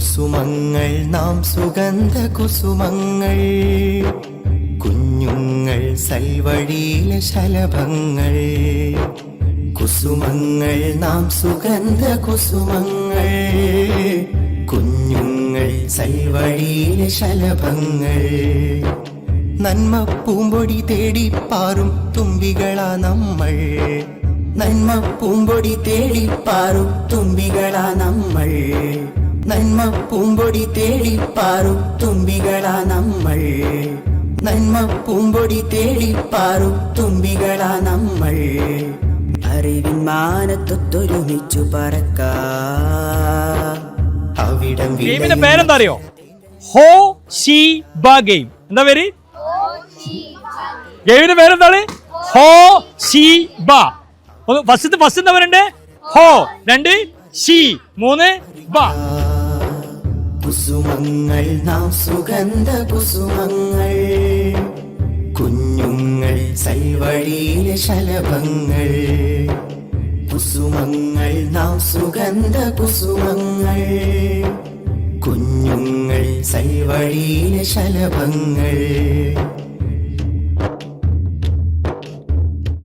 കുസുമങ്ങൾ നാം സുഗന്ധ കുസുമങ്ങൾ, കുഞ്ഞുങ്ങൾ സൽവഴിയിലെ ശലഭങ്ങൾ. കുസുമങ്ങൾ നാം സുഗന്ധ കുസുമങ്ങൾ, കുഞ്ഞുങ്ങൾ സൽവഴിയിലെ ശലഭങ്ങൾ. നന്മ പൂമ്പൊടി തേടി പാറും തുമ്പികളാ നമ്മൾ, നന്മ പൂമ്പൊടി തേടി പാറും തുമ്പികളാ നമ്മൾ, നന്മ പൂമ്പൊടി തേടി പാറും തുമ്പികളാ നമ്മൾ, നന്മ പൂമ്പൊടി തേടി പാറും തുമ്പികളാ നമ്മൾ. അറിവിൻ മാനത്തൊത്തൊരുമിച്ചു പറക്കാം അവിടം. ഗെയിമിന്റെ പേരെന്താ അറിയോ? ഹോ ഷി ബ ഗെയിം. എന്താ പേര്? ഗെയിമിന്റെ പേരെന്താണ്? ഹോ ഷി ബ. ഫസ്റ്റ് എന്താ പറയണ്ടേ? ഹോ, 2 ഷി, 3 ബ. കുസുമങ്ങൾ നാം സുഗന്ധ കുസുമങ്ങൾ, കുഞ്ഞുങ്ങൾ സൽവഴിയിലെ ശലഭങ്ങൾ. കുസുമങ്ങൾ നാം സുഗന്ധ കുസുമങ്ങൾ, കുഞ്ഞുങ്ങൾ സൽവഴിയിലെ ശലഭങ്ങൾ.